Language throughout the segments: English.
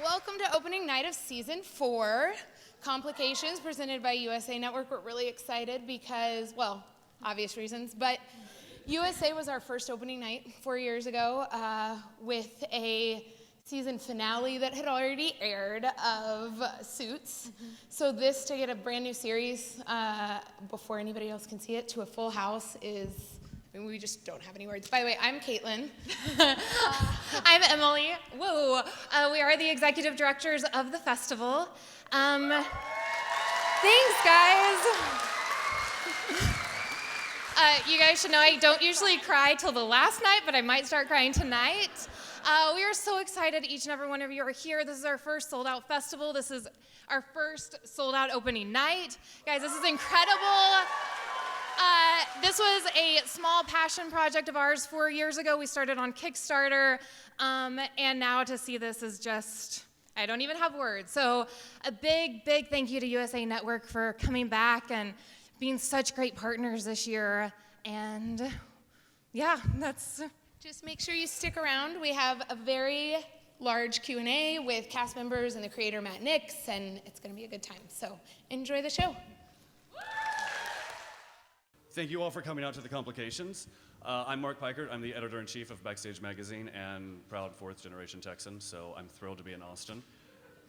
welcome to opening night of season 4, Complications, presented by USA Network. We're really excited because, well, obvious reasons, but USA was our first opening night 4 years ago with a season finale that had already aired of Suits. So this, to get a brand new series before anybody else can see it, to a full house is, I mean, we just don't have any words. By the way, I'm Caitlin. I'm Emily. Whoa. We are the executive directors of the festival. Thanks, guys. You guys should know I don't usually cry till the last night, but I might start crying tonight. We are so excited each and every one of you are here. This is our first sold-out festival. This is our first sold-out opening night. Guys, this is incredible. This was a small passion project of ours 4 years ago. We started on Kickstarter, and now to see this is just, I don't even have words. So a big, big thank you to USA Network for coming back and being such great partners this year. And yeah, that's... Just make sure you stick around. We have a very large Q&A with cast members and the creator, Matt Nix, and it's going to be a good time. So enjoy the show. Thank you all for coming out to the Complications. I'm Mark Pikert. I'm the editor-in-chief of Backstage Magazine and proud fourth-generation Texan, so I'm thrilled to be in Austin.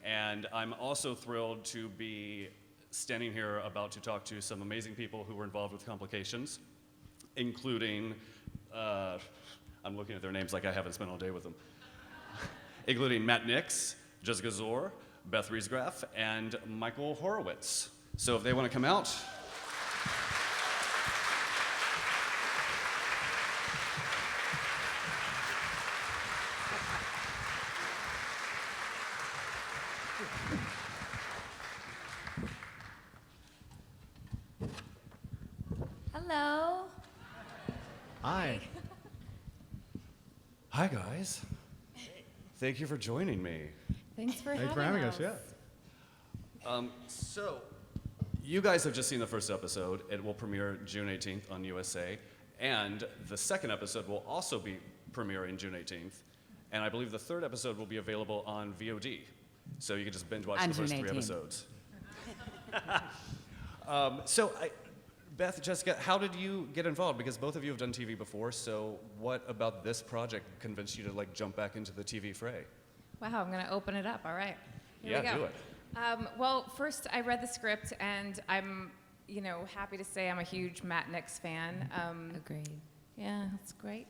And I'm also thrilled to be standing here about to talk to some amazing people who were involved with Complications, including, I'm looking at their names like I haven't spent all day with them, including Matt Nix, Jessica Szohr, Beth Riesgraf, and Michael Horowitz. So if they want to come out. Hello. Hi. Hi, guys. Thank you for joining me. Thanks for Thanks for having us, yeah. So, you guys have just seen the first episode. It will premiere June 18th on USA, and the second episode will also be premiering June 18th, and I believe the third episode will be available on VOD, so you can just binge watch the first 3 episodes. Beth, Jessica, how did you get involved? Because both of you have done TV before, so what about this project convinced you to like jump back into the TV fray? Wow, I'm going to open it up. All right. Here we go. Do it. Well, first I read the script, and I'm, happy to say I'm a huge Matt Nix fan. Agreed. Yeah, that's great.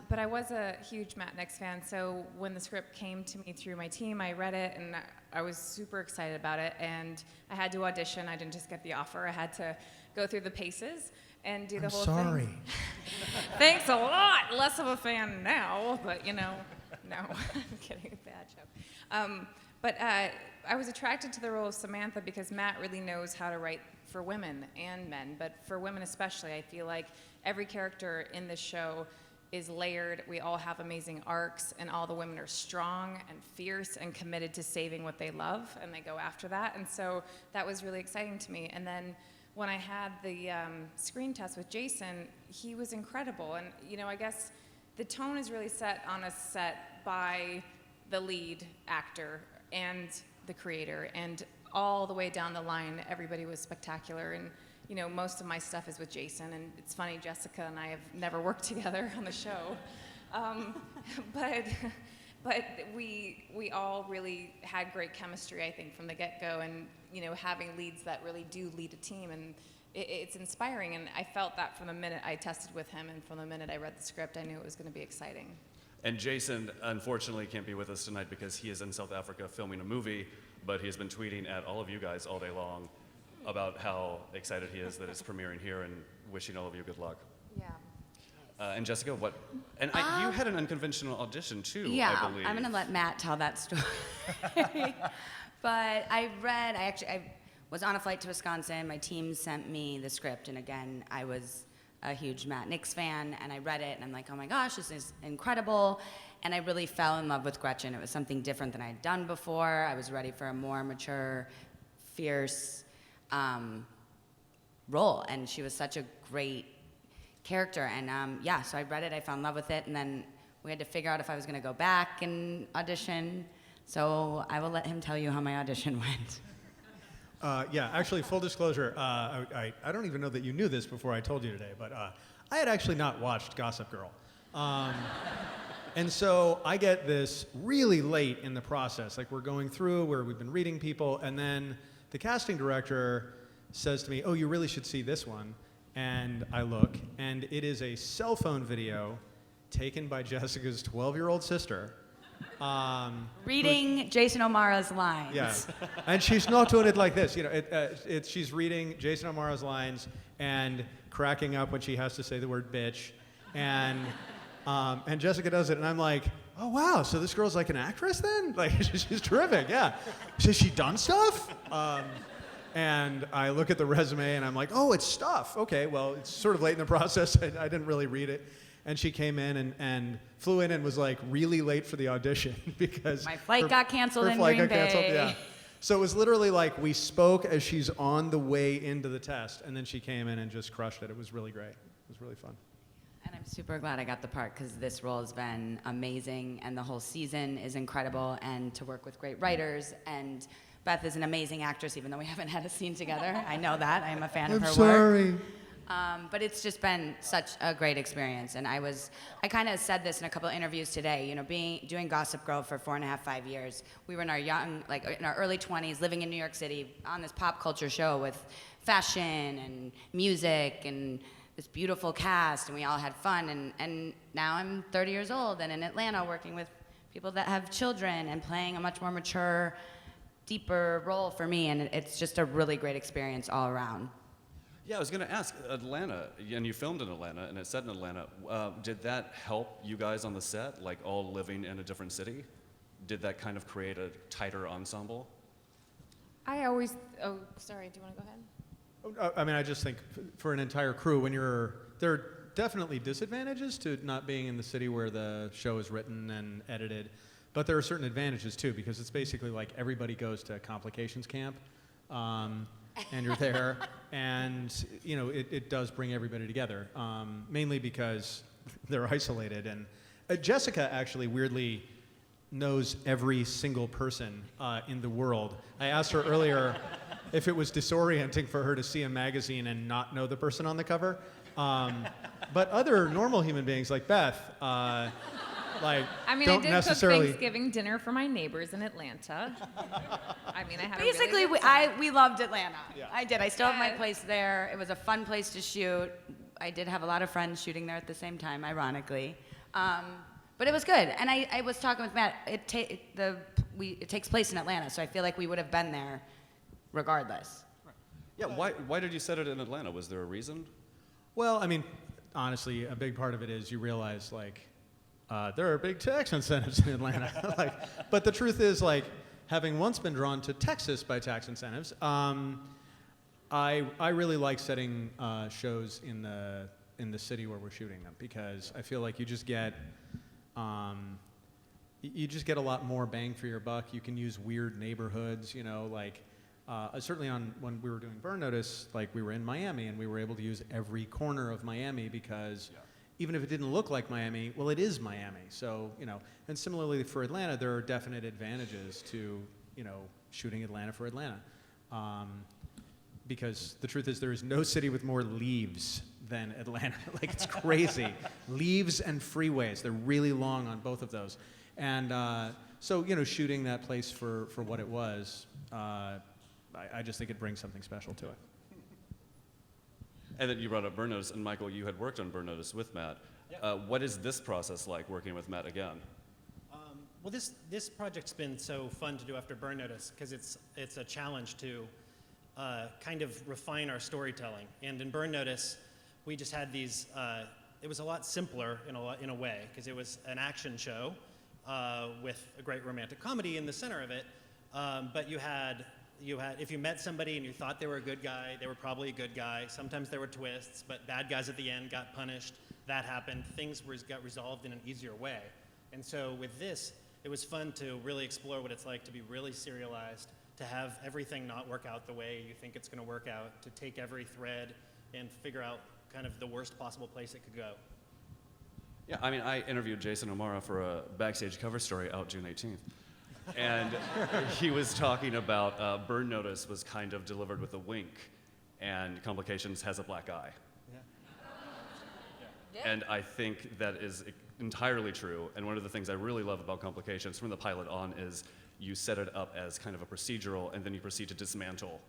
But I was a huge Matt Nix fan, so when the script came to me through my team, I read it, and I was super excited about it, and I had to audition. I didn't just get the offer. I had to go through the paces and do the whole sorry. thing. Thanks a lot. Less of a fan now, but no, I'm kidding. Bad joke. But I was attracted to the role of Samantha because Matt really knows how to write for women and men, but for women especially. I feel like every character in this show is layered. We all have amazing arcs, and all the women are strong and fierce and committed to saving what they love, and they go after that. And so that was really exciting to me. And then when I had the screen test with Jason, he was incredible. And I guess the tone is really set on a set by the lead actor and the creator, and all the way down the line, everybody was spectacular. And most of my stuff is with Jason, and it's funny, Jessica and I have never worked together on the show, but we all really had great chemistry, I think, from the get-go, and having leads that really do lead a team, and it's inspiring. And I felt that from the minute I tested with him, and from the minute I read the script, I knew it was going to be exciting. And Jason, unfortunately, can't be with us tonight because he is in South Africa filming a movie, but he has been tweeting at all of you guys all day long about how excited he is that it's premiering here, and wishing all of you good luck. Yeah. And Jessica, what? And you had an unconventional audition too, Yeah, I believe. I'm going to let Matt tell that story. But I was on a flight to Wisconsin. My team sent me the script, and again, I was a huge Matt Nix fan, and I read it, and I'm like, oh my gosh, this is incredible. And I really fell in love with Gretchen. It was something different than I'd done before. I was ready for a more mature, fierce role, and she was such a great character. And so I read it, I fell in love with it, and then we had to figure out if I was going to go back and audition So I will let him tell you how my audition went. Yeah, actually, full disclosure, I don't even know that you knew this before I told you today, but I had actually not watched Gossip Girl. And so I get this really late in the process. Like, we're going through where we've been reading people, and then the casting director says to me, oh, you really should see this one. And I look, and it is a cell phone video taken by Jessica's 12-year-old sister. Reading Jason O'Mara's lines. Yeah, and she's not doing it like this. You know, she's reading Jason O'Mara's lines and cracking up when she has to say the word bitch, and Jessica does it, and I'm like, oh wow, so this girl's like an actress then? Like she's terrific, yeah. Has she done stuff? And I look at the resume and I'm like, oh, it's stuff. Okay, well, it's sort of late in the process. I didn't really read it. And she came in and flew in and was like really late for the audition because my flight got canceled in flight Green got canceled, Bay. yeah. So it was literally like we spoke as she's on the way into the test, and then she came in and just crushed it. It was really great. It was really fun. And I'm super glad I got the part because this role has been amazing and the whole season is incredible, and to work with great writers, and Beth is an amazing actress even though we haven't had a scene together. I know that. I'm a fan of her work. But it's just been such a great experience, and I kind of said this in a couple of interviews today. You know, doing Gossip Girl for 4.5, 5 years, we were in our early 20s, living in New York City on this pop culture show with fashion and music and this beautiful cast, and we all had fun. And now I'm 30 years old and in Atlanta working with people that have children and playing a much more mature, deeper role for me, and it's just a really great experience all around. Yeah, I was going to ask, Atlanta, and you filmed in Atlanta, and it's set in Atlanta. Did that help you guys on the set, like all living in a different city? Did that kind of create a tighter ensemble? Oh, sorry, do you want to go ahead? I mean, I just think for an entire crew, there are definitely disadvantages to not being in the city where the show is written and edited, but there are certain advantages too, because it's basically like everybody goes to complications camp. And you're there, and you know it does bring everybody together, mainly because they're isolated. And Jessica actually weirdly knows every single person in the world. I asked her earlier if it was disorienting for her to see a magazine and not know the person on the cover, but other normal human beings like Beth, I mean, don't I did necessarily cook Thanksgiving dinner for my neighbors in Atlanta. I mean, I had Basically, a really good time. we loved Atlanta. Yeah. I did. I still have my place there. It was a fun place to shoot. I did have a lot of friends shooting there at the same time, ironically. But it was good. And I was talking with Matt. It takes place in Atlanta, so I feel like we would have been there regardless. Yeah, why did you set it in Atlanta? Was there a reason? Well, I mean, honestly, a big part of it is you realize there are big tax incentives in Atlanta. But the truth is, having once been drawn to Texas by tax incentives, I really like setting shows in the city where we're shooting them, because I feel like you just get a lot more bang for your buck. You can use weird neighborhoods, certainly when we were doing Burn Notice, we were in Miami and we were able to use every corner of Miami because. Yeah. Even if it didn't look like Miami, well, it is Miami. So, and similarly for Atlanta, there are definite advantages to, shooting Atlanta for Atlanta. Because the truth is there is no city with more leaves than Atlanta. It's crazy. Leaves and freeways, they're really long on both of those. And so, shooting that place for what it was, I just think it brings something special to it. And then you brought up Burn Notice, and Michael, you had worked on Burn Notice with Matt. Yeah. What is this process like, working with Matt again? Well, this project's been so fun to do after Burn Notice, because it's a challenge to kind of refine our storytelling. And in Burn Notice, we just had these. It was a lot simpler in a way, because it was an action show with a great romantic comedy in the center of it. But you had, if you met somebody and you thought they were a good guy, they were probably a good guy. Sometimes there were twists, but bad guys at the end got punished. That happened. Things got resolved in an easier way. And so with this, it was fun to really explore what it's like to be really serialized, to have everything not work out the way you think it's going to work out, to take every thread and figure out kind of the worst possible place it could go. Yeah, I mean, I interviewed Jason O'Mara for a backstage cover story out June 18th. And he was talking about Burn Notice was kind of delivered with a wink, and Complications has a black eye. And I think that is entirely true. And one of the things I really love about Complications from the pilot on is you set it up as kind of a procedural, and then you proceed to dismantle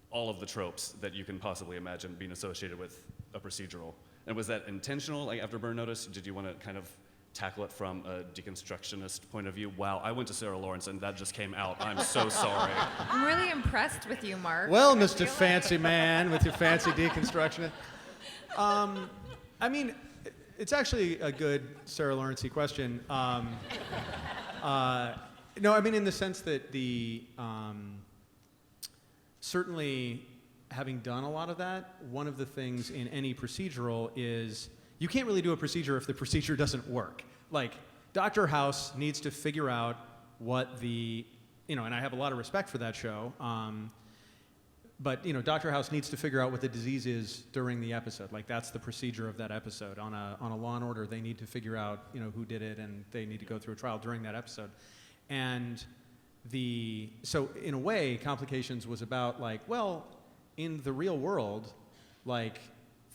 all of the tropes that you can possibly imagine being associated with a procedural. And was that intentional, like after Burn Notice? Did you want to kind of tackle it from a deconstructionist point of view? Wow, I went to Sarah Lawrence and that just came out. I'm so sorry. I'm really impressed with you, Mark. Well, I Mr. feel Fancy Man, with your fancy deconstructionist. I mean, it's actually a good Sarah Lawrence-y question. No, I mean in the sense that the certainly having done a lot of that, one of the things in any procedural is you can't really do a procedure if the procedure doesn't work. Like, Dr. House needs to figure out what the, and I have a lot of respect for that show, but, Dr. House needs to figure out what the disease is during the episode. Like, that's the procedure of that episode. On a Law & Order, they need to figure out, who did it, and they need to go through a trial during that episode. And so in a way, Complications was about like, well, in the real world, like,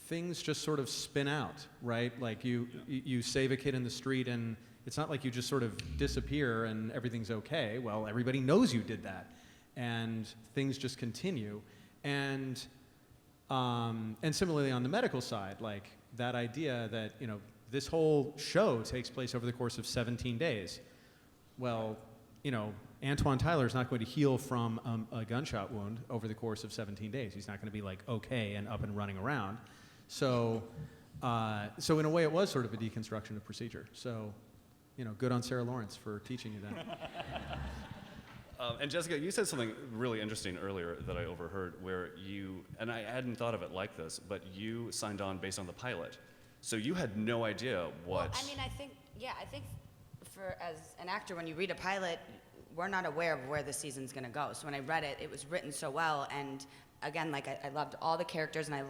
things just sort of spin out, right? Like you save a kid in the street and it's not like you just sort of disappear and everything's okay. Well, everybody knows you did that. And things just continue. And similarly on the medical side, like that idea that, this whole show takes place over the course of 17 days. Well, Antoine Tyler's not going to heal from a gunshot wound over the course of 17 days. He's not going to be like okay and up and running around. So in a way, it was sort of a deconstruction of procedure. So, good on Sarah Lawrence for teaching you that. And Jessica, you said something really interesting earlier that I overheard, where you, and I hadn't thought of it like this, but you signed on based on the pilot. So you had no idea what. Well, I mean, I think for as an actor, when you read a pilot, we're not aware of where the season's going to go. So when I read it, it was written so well, and again, like I loved all the characters, and I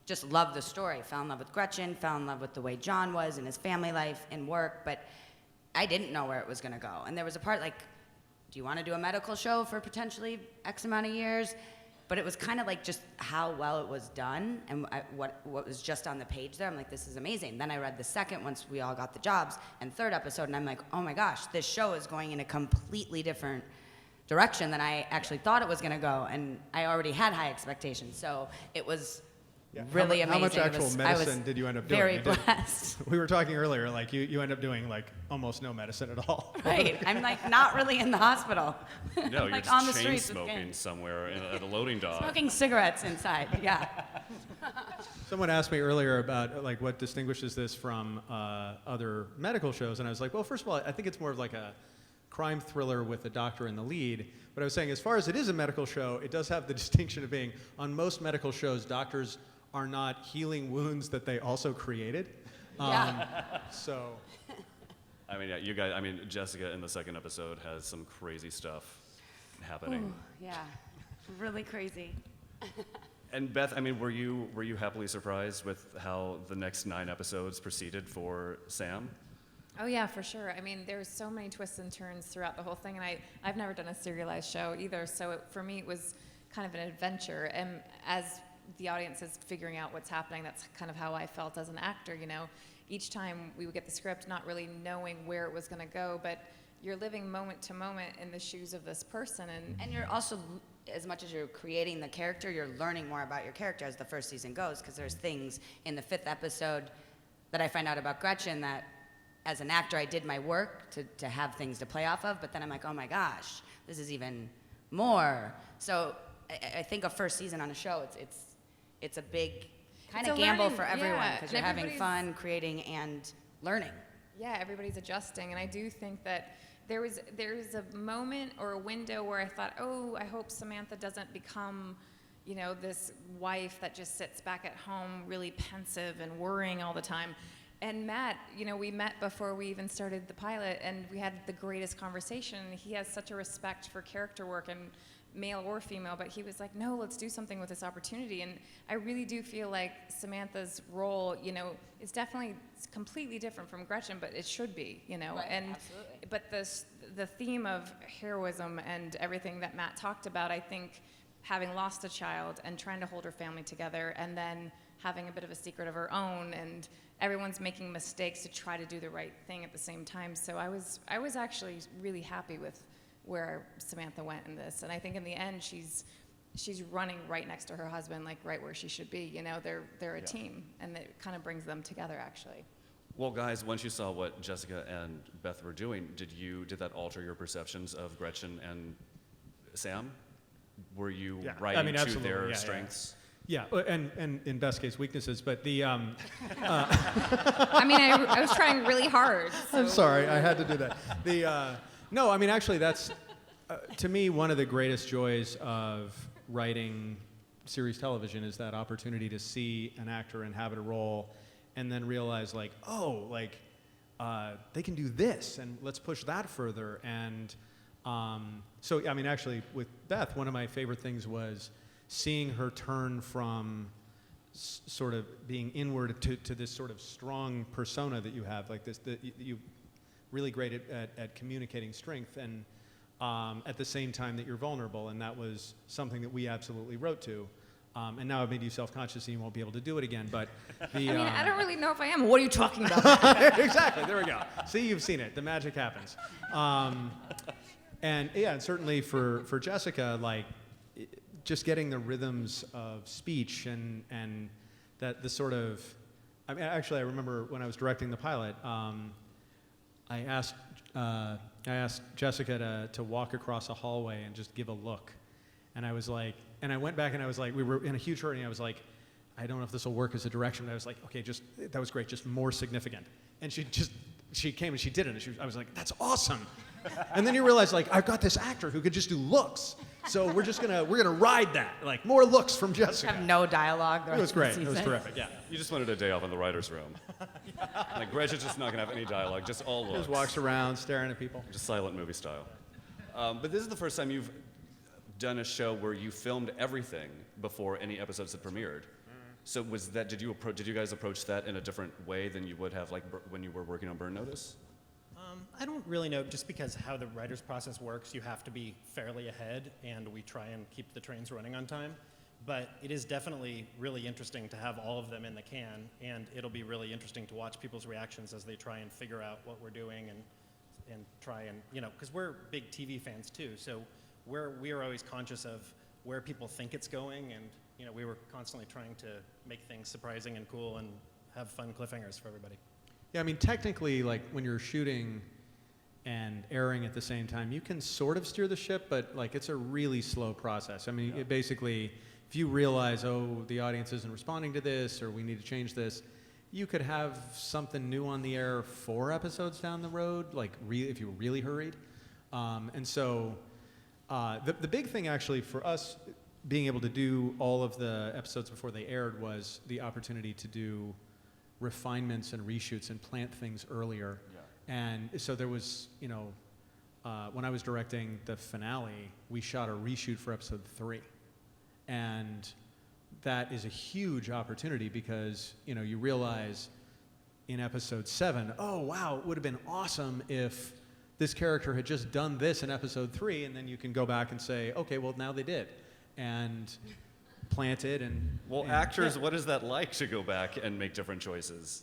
just loved the story. Fell in love with Gretchen, fell in love with the way John was in his family life and work, but I didn't know where it was going to go. And there was a part like, do you want to do a medical show for potentially X amount of years? But it was kind of like just how well it was done and what was just on the page there. I'm like, this is amazing. Then I read the second, once we all got the jobs, and third episode, and I'm like, oh my gosh, this show is going in a completely different direction than I actually thought it was going to go. And I already had high expectations. So it was really amazing. How much actual I was medicine did you end up doing? Very blessed. We were talking earlier, like you end up doing like almost no medicine at all. Right. I'm like not really in the hospital. No, you're like just on the chain streets with smoking gangs. somewhere at a loading dock. Smoking cigarettes inside. Yeah. Someone asked me earlier about like what distinguishes this from other medical shows, and I was like, well, first of all, I think it's more of like a crime thriller with a doctor in the lead. But I was saying, as far as it is a medical show, it does have the distinction of being, on most medical shows, doctors are not healing wounds that they also created. So. I mean, yeah, you guys, Jessica in the second episode has some crazy stuff happening. Ooh, yeah. Really crazy. And Beth, were you happily surprised with how the next 9 episodes proceeded for Sam? Oh yeah, for sure. There's so many twists and turns throughout the whole thing, and I've never done a serialized show either, so for me it was kind of an adventure. And as the audience is figuring out what's happening, that's kind of how I felt as an actor, Each time we would get the script not really knowing where it was going to go, but you're living moment to moment in the shoes of this person. And you're also, as much as you're creating the character, you're learning more about your character as the first season goes, because there's things in the 5th episode that I find out about Gretchen that as an actor I did my work to have things to play off of, but then I'm like, oh my gosh, this is even more. So I think a first season on a show, it's a big kind of gamble for everyone, because you're having fun creating and learning. Yeah, everybody's adjusting, and I do think that there's a moment or a window where I thought, oh, I hope Samantha doesn't become, this wife that just sits back at home really pensive and worrying all the time. And Matt, we met before we even started the pilot, and we had the greatest conversation. He has such a respect for character work and male or female, but he was like, no, let's do something with this opportunity. And I really do feel like Samantha's role, you know, is definitely completely different from Gretchen, but it should be, you know. Right, and absolutely. But the theme of heroism and everything that Matt talked about, I think having lost a child and trying to hold her family together, and then having a bit of a secret of her own, and everyone's making mistakes to try to do the right thing at the same time. So I was actually really happy with where Samantha went in this, and I think in the end she's running right next to her husband, like right where she should be. You know, they're a team, and it kind of brings them together actually. Well, guys, once you saw what Jessica and Beth were doing, did that alter your perceptions of Gretchen and Sam? Were you Yeah. writing I mean, to absolutely, their yeah. strengths? Yeah, and in best case weaknesses, but the I mean, I was trying really hard. I'm so- sorry, I had to do that. No, I mean, actually, that's to me one of the greatest joys of writing series television is that opportunity to see an actor inhabit a role, and then realize like, oh, like they can do this, and let's push that further. And so, I mean, actually, with Beth, one of my favorite things was seeing her turn from sort of being inward to this sort of strong persona that you have, like this, that you really great at communicating strength, and at the same time that you're vulnerable, and that was something that we absolutely wrote to. And now I've made you self-conscious and you won't be able to do it again, but the... I mean, I don't really know if I am. What are you talking about? Exactly, there we go. See, you've seen it. The magic happens. And yeah, and certainly for Jessica, like, just getting the rhythms of speech and that the sort of... I mean, actually, I remember when I was directing the pilot, I asked Jessica to walk across a hallway and just give a look. And I was like, and I went back and I was like, we were in a huge hurry, and I was like, I don't know if this will work as a direction, but I was like, okay, that was great, just more significant. And she came and she did it, and I was like, that's awesome. And then you realize, like, I've got this actor who could just do looks. So we're gonna ride that, like more looks from Jessica. Have no dialogue. It was great, it was terrific, yeah. You just wanted a day off in the writer's room. Like, Gretchen's just not going to have any dialogue, just all looks. Just walks around staring at people. Just silent movie style. But this is the first time you've done a show where you filmed everything before any episodes had premiered. So did you guys approach that in a different way than you would have, like, when you were working on Burn Notice? I don't really know, just because how the writer's process works, you have to be fairly ahead, and we try and keep the trains running on time. But it is definitely really interesting to have all of them in the can, and it'll be really interesting to watch people's reactions as they try and figure out what we're doing and try and, you know, because we're big TV fans too, so we are always conscious of where people think it's going, and, you know, we were constantly trying to make things surprising and cool and have fun cliffhangers for everybody. Yeah, I mean, technically, like, when you're shooting and airing at the same time, you can sort of steer the ship, but, like, it's a really slow process. I mean, it basically, if you realize, oh, the audience isn't responding to this, or we need to change this, you could have something new on the air 4 episodes down the road, like, if you were really hurried. And so the big thing, actually, for us being able to do all of the episodes before they aired was the opportunity to do refinements and reshoots and plant things earlier. Yeah. And so there was, you know, when I was directing the finale, we shot a reshoot for episode 3. And that is a huge opportunity because, you know, you realize in episode 7, oh, wow, it would have been awesome if this character had just done this in episode 3, and then you can go back and say, okay, well, now they did. And plant it and... Well, actors, what is that like to go back and make different choices?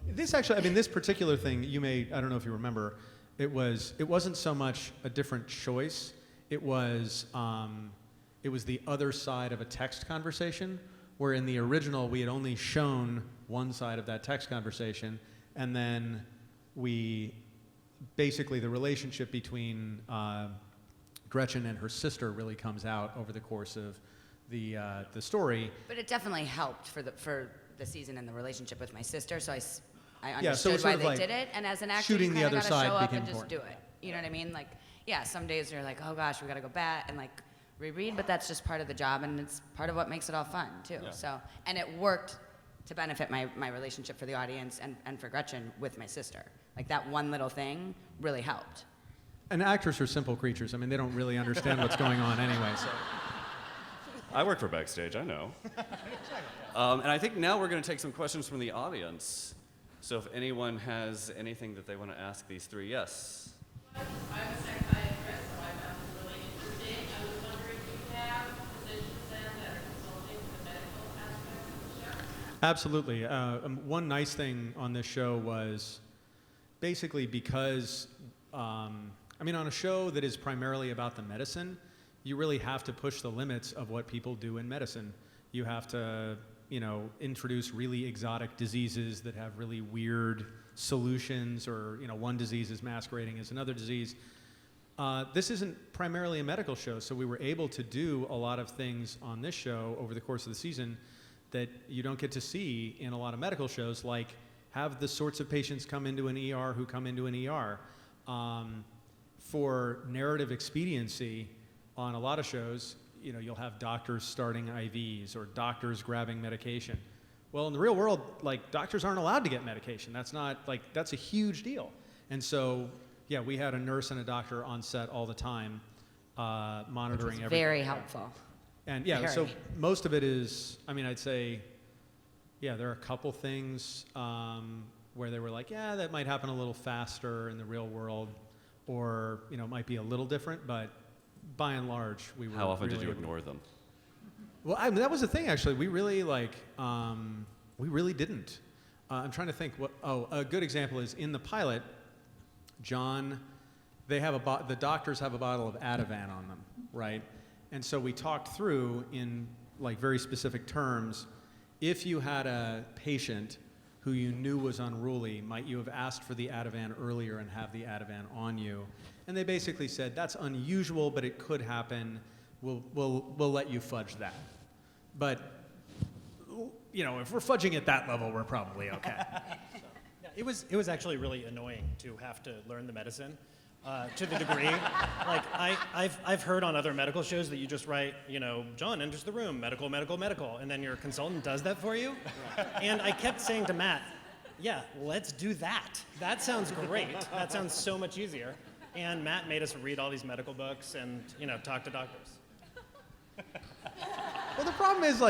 This actually, I mean, this particular thing, I don't know if you remember, it wasn't so much a different choice, it was the other side of a text conversation, where in the original we had only shown one side of that text conversation, and then basically the relationship between Gretchen and her sister really comes out over the course of the story. But it definitely helped for the season and the relationship with my sister, so I Yeah, so understood it's why sort of they like did it, and as an actor, you shooting the kind of other gotta side show up became and just important. do it. You know what I mean? Like, yeah, some days you're like, oh gosh, we gotta go back and like reread, but that's just part of the job, and it's part of what makes it all fun too. Yeah. So, and it worked to benefit my relationship for the audience and for Gretchen with my sister. Like, that one little thing really helped. And actors are simple creatures. I mean, they don't really understand what's going on anyway. So. I work for Backstage, I know. And I think now we're going to take some questions from the audience. So if anyone has anything that they want to ask these three, yes. I'm a psychiatrist, so I found this really interesting. I was wondering if you have physicians then that are consulting the medical aspect of the show? Absolutely. One nice thing on this show was basically because, on a show that is primarily about the medicine, you really have to push the limits of what people do in medicine. You have to, introduce really exotic diseases that have really weird solutions, or, one disease is masquerading as another disease. This isn't primarily a medical show, so we were able to do a lot of things on this show over the course of the season that you don't get to see in a lot of medical shows, like have the sorts of patients come into an ER who come into an ER. For narrative expediency, on a lot of shows, you'll have doctors starting IVs or doctors grabbing medication. Well, in the real world, doctors aren't allowed to get medication. That's a huge deal. And so, yeah, we had a nurse and a doctor on set all the time, monitoring everything. Very helpful. And yeah, Very. so most of it is, I'd say, yeah, there are a couple things where they were like, yeah, that might happen a little faster in the real world, or, it might be a little different, but by and large, we were How often really did you able to- ignore them? Well, that was the thing, actually. We really, we really didn't. I'm trying to think a good example is in the pilot, John, the doctors have a bottle of Ativan on them, right? And so we talked through in very specific terms, if you had a patient who you knew was unruly, might you have asked for the Ativan earlier and have the Ativan on you? And they basically said, that's unusual, but it could happen. We'll let you fudge that. But, if we're fudging at that level, we're probably okay. Yeah, it was actually really annoying to have to learn the medicine to the degree. I've heard on other medical shows that you just write, John enters the room, medical, medical, medical, and then your consultant does that for you. And I kept saying to Matt, yeah, let's do that. That sounds great. That sounds so much easier. And Matt made us read all these medical books and, talk to doctors. Well, the problem is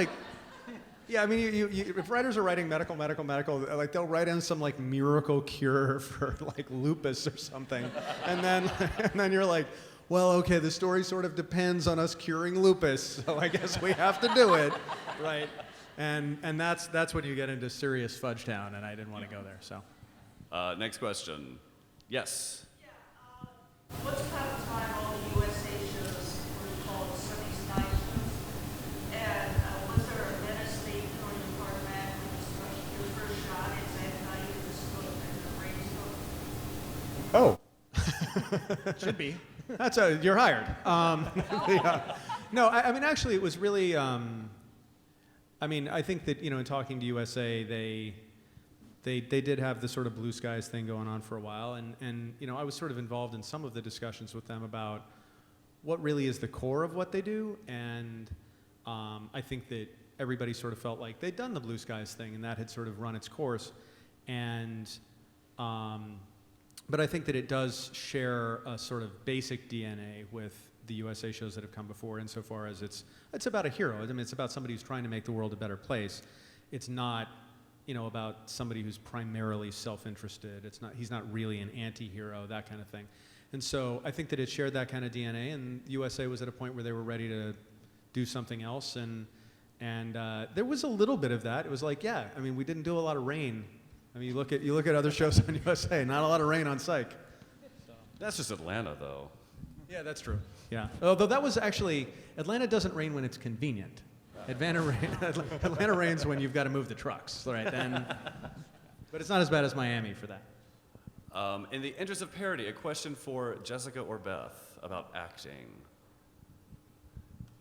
if writers are writing medical, they'll write in some miracle cure for lupus or something, and then you're like, well, okay, the story sort of depends on us curing lupus, so I guess we have to do it, right? And that's when you get into serious fudge town, and I didn't want to go there. So, Next question. Yes. Once upon a time, all the USA shows were called Sunny Skies. And was there a Venice state during the part of that when your first shot is that night in the smoke and the rainstorm? oh, Should be. you're hired. Yeah. No, actually, it was really. I think that in talking to USA, they did have the sort of blue skies thing going on for a while, and I was sort of involved in some of the discussions with them about what really is the core of what they do, and I think that everybody sort of felt like they'd done the blue skies thing, and that had sort of run its course, and but I think that it does share a sort of basic DNA with the USA shows that have come before, insofar as it's about a hero. It's about somebody who's trying to make the world a better place. It's not about somebody who's primarily self-interested. He's not really an anti-hero, that kind of thing. And so I think that it shared that kind of DNA, and USA was at a point where they were ready to do something else, and there was a little bit of that. It was we didn't do a lot of rain. You look at other shows on USA, not a lot of rain on Psych. So. That's just Atlanta, though. Yeah, that's true. Yeah. Although that was actually, Atlanta doesn't rain when it's convenient. Atlanta rains when you've got to move the trucks, right? But it's not as bad as Miami for that. In the interest of parody, a question for Jessica or Beth about acting.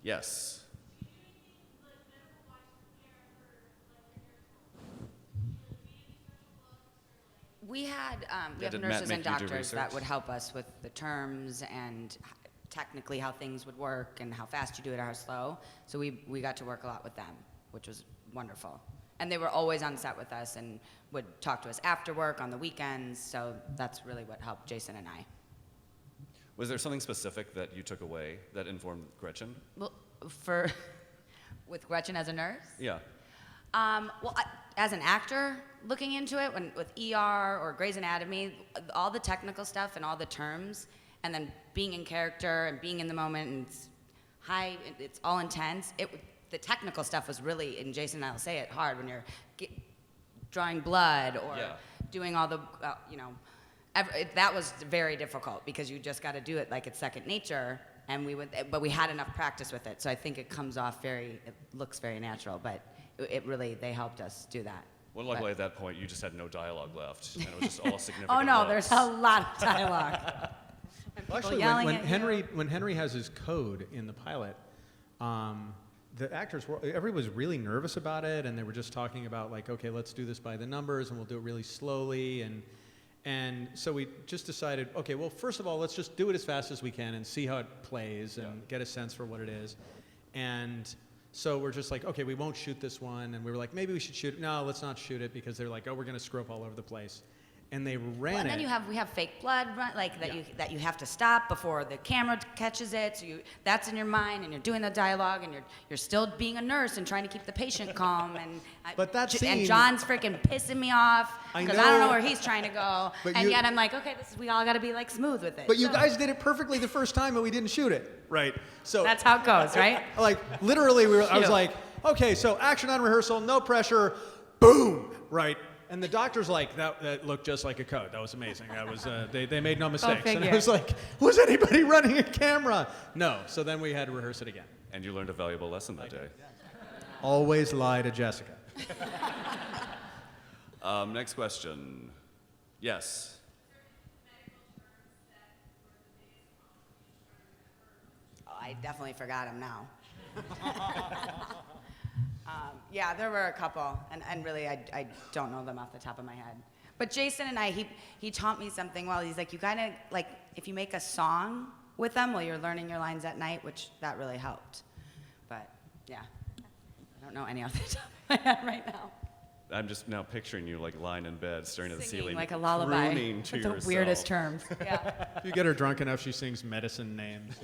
Yes. We have did Matt nurses and make you do doctors that research? would help us with the terms and technically how things would work and how fast you do it or how slow. So we got to work a lot with them, which was wonderful. And they were always on set with us and would talk to us after work on the weekends. So that's really what helped Jason and I. Was there something specific that you took away that informed Gretchen? Well, with Gretchen as a nurse? Yeah. As an actor, looking into it, with ER or Grey's Anatomy, all the technical stuff and all the terms, and then being in character and being in the moment, and it's all intense. The technical stuff was really, and Jason and I will say it, hard when you're drawing blood or doing all the, that was very difficult because you just got to do it like it's second nature. But we had enough practice with it, so I think it comes off it looks very natural, but they helped us do that. Well, luckily at that point, you just had no dialogue left, and it was just all significant. Oh no, looks. there's a lot of dialogue. Well, actually, when Henry has his code in the pilot, the actors everybody was really nervous about it, and they were just talking about like, okay, let's do this by the numbers, and we'll do it really slowly, and so we just decided, okay, well, first of all, let's just do it as fast as we can and see how it plays and get a sense for what it is. And so we're just like, okay, we won't shoot this one. And we were like, maybe we should shoot it. No, let's not shoot it because they're like, oh, we're going to screw up all over the place. And they ran and then we have fake blood that you have to stop before the camera catches it. So that's in your mind, and you're doing the dialogue, and you're still being a nurse and trying to keep the patient calm. But that scene, and John's freaking pissing me off because I don't know where he's trying to go. And yet I'm like, okay, we all got to be like smooth with it. But you guys did it perfectly the first time, but we didn't shoot it, right? So that's how it goes, right? Like literally, I was like, okay, so action on rehearsal, no pressure, boom, right? And the doctor's like, that looked just like a code. That was amazing. That was they made no mistakes. And I was like, was anybody running a camera? No. So then we had to rehearse it again. And you learned a valuable lesson that day. Always lie to Jessica. Next question. Yes. Oh, I definitely forgot him now. Yeah, there were a couple, and really, I don't know them off the top of my head. But Jason and he taught me something well. He's like, you kind of, like, if you make a song with them while you're learning your lines at night, which that really helped. But, yeah, I don't know any off the top of my head right now. I'm just now picturing you, like, lying in bed, staring at the Singing ceiling, like a lullaby crooning to with yourself. the weirdest terms. Yeah. If you get her drunk enough, she sings medicine names.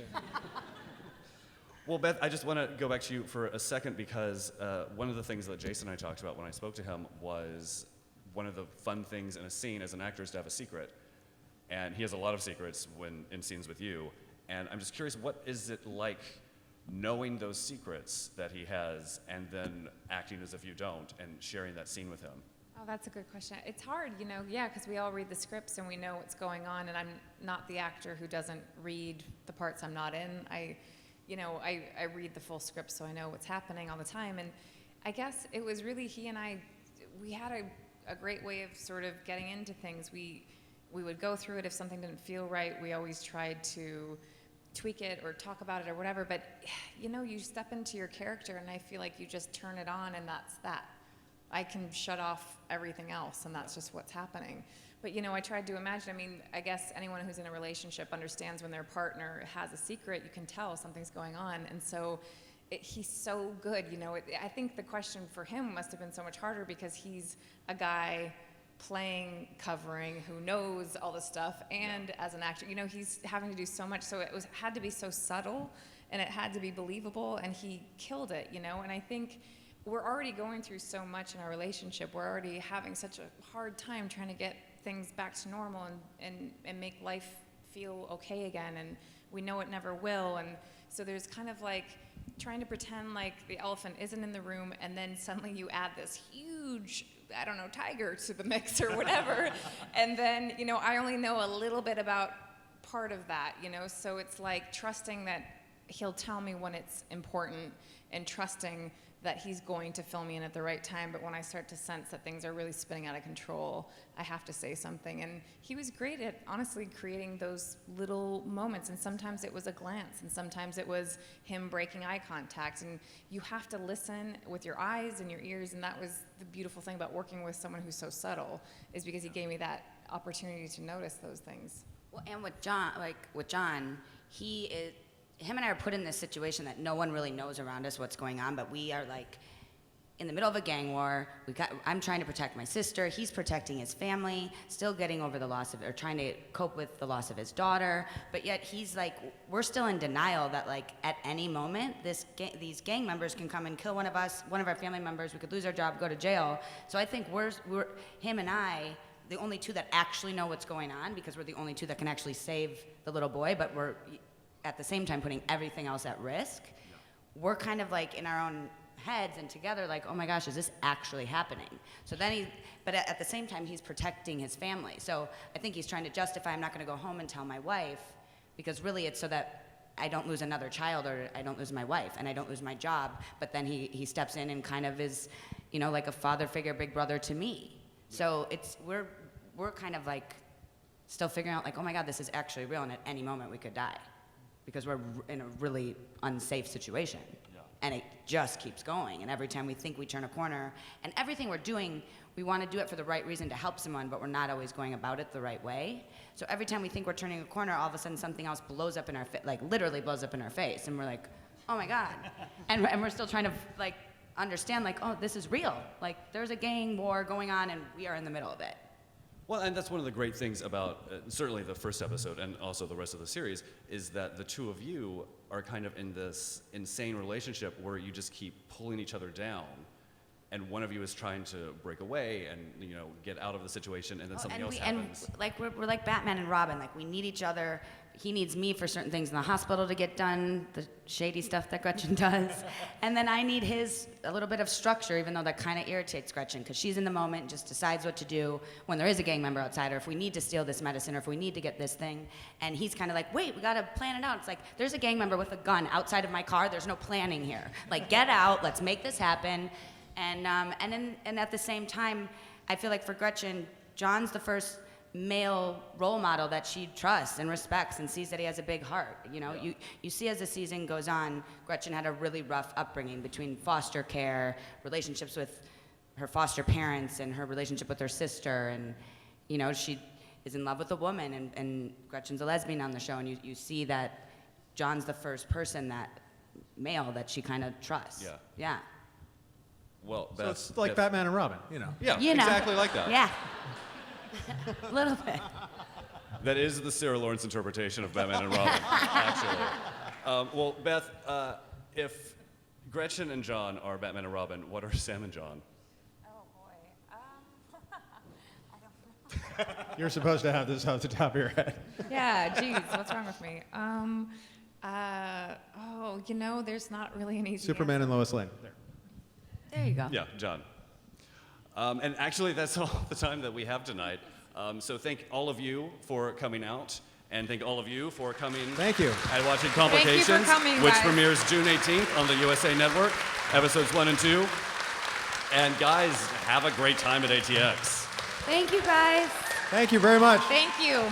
Well, Beth, I just want to go back to you for a second because one of the things that Jason and I talked about when I spoke to him was one of the fun things in a scene as an actor is to have a secret. And he has a lot of secrets when in scenes with you. And I'm just curious, what is it like knowing those secrets that he has and then acting as if you don't and sharing that scene with him? Oh, that's a good question. It's hard, because we all read the scripts and we know what's going on, and I'm not the actor who doesn't read the parts I'm not in. I read the full script, so I know what's happening all the time. And I guess it was really he and I, we had a great way of sort of getting into things. We would go through it. If something didn't feel right, we always tried to tweak it or talk about it or whatever. But, you step into your character, and I feel like you just turn it on, and that's that. I can shut off everything else, and that's just what's happening. But, I tried to imagine, I guess anyone who's in a relationship understands when their partner has a secret, you can tell something's going on. And so he's so good, I think the question for him must have been so much harder because he's a guy playing, covering, who knows all this stuff, and as an actor, he's having to do so much, so it had to be so subtle, and it had to be believable, and he killed it, and I think we're already going through so much in our relationship. We're already having such a hard time trying to get things back to normal and make life feel okay again, and we know it never will, and so there's kind of like trying to pretend like the elephant isn't in the room, and then suddenly you add this huge, I don't know, tiger to the mix or whatever, and then, I only know a little bit about part of that, so it's like trusting that he'll tell me when it's important and trusting that he's going to fill me in at the right time, but when I start to sense that things are really spinning out of control, I have to say something. And he was great at, honestly, creating those little moments, and sometimes it was a glance, and sometimes it was him breaking eye contact, and you have to listen with your eyes and your ears, and that was the beautiful thing about working with someone who's so subtle, is because he gave me that opportunity to notice those things. Well, and with John, him and I are put in this situation that no one really knows around us what's going on, but we are like in the middle of a gang war. I'm trying to protect my sister. He's protecting his family, still getting over the loss of, or trying to cope with the loss of his daughter. But yet he's like, we're still in denial that like at any moment these gang members can come and kill one of us, one of our family members. We could lose our job, go to jail. So I think we're him and I, the only two that actually know what's going on, because we're the only two that can actually save the little boy. But we're at the same time putting everything else at risk. Yeah. We're kind of like in our own heads and together like, oh my gosh, is this actually happening? So then but at the same time, he's protecting his family. So I think he's trying to justify, I'm not gonna go home and tell my wife, because really it's so that I don't lose another child, or I don't lose my wife, and I don't lose my job. But then he steps in and kind of is, you know, like a father figure, big brother to me. So we're kind of like still figuring out like, oh my God, this is actually real, and at any moment we could die, because we're in a really unsafe situation. And it just keeps going. And every time we think we turn a corner, and everything we're doing, we want to do it for the right reason to help someone, but we're not always going about it the right way. So every time we think we're turning a corner, all of a sudden something else blows up in our face, like literally blows up in our face. And we're like, oh my God. And we're still trying to like understand like, oh, this is real. Like there's a gang war going on and we are in the middle of it. Well, and that's one of the great things about certainly the first episode and also the rest of the series, is that the two of you are kind of in this insane relationship where you just keep pulling each other down, and one of you is trying to break away and, you know, get out of the situation, and then something else happens. And like we're like Batman and Robin. Like we need each other. He needs me for certain things in the hospital to get done, the shady stuff that Gretchen does, and then I need a little bit of structure, even though that kind of irritates Gretchen, because she's in the moment and just decides what to do when there is a gang member outside, or if we need to steal this medicine, or if we need to get this thing, and he's kind of like, wait, we gotta plan it out. It's like, there's a gang member with a gun outside of my car. There's no planning here. Like, get out. Let's make this happen. And at the same time, I feel like for Gretchen, John's the first male role model that she trusts and respects and sees that he has a big heart. You know, yeah. You see as the season goes on, Gretchen had a really rough upbringing between foster care, relationships with her foster parents, and her relationship with her sister. And, you know, she is in love with a woman, and Gretchen's a lesbian on the show, and you see that John's the first person, that male, that she kind of trusts. Yeah. Yeah. Well, So it's like Batman and Robin, you know. Yeah, You know. exactly like that. Yeah. A little bit. That is the Sarah Lawrence interpretation of Batman and Robin, actually. Well, Beth, if Gretchen and John are Batman and Robin, what are Sam and John? Oh boy. I don't know. You're supposed to have this off the top of your head. Yeah, geez, what's wrong with me? You know, there's not really an easy Superman and Lois Lane. There. There you go. Yeah, John. And actually, that's all the time that we have tonight. So thank all of you for coming out, and thank all of you for coming. Thank you. And watching Complications, Thank you for coming, which guys. premieres June 18th on the USA Network, episodes 1 and 2. And guys, have a great time at ATX. Thank you, guys. Thank you very much. Thank you.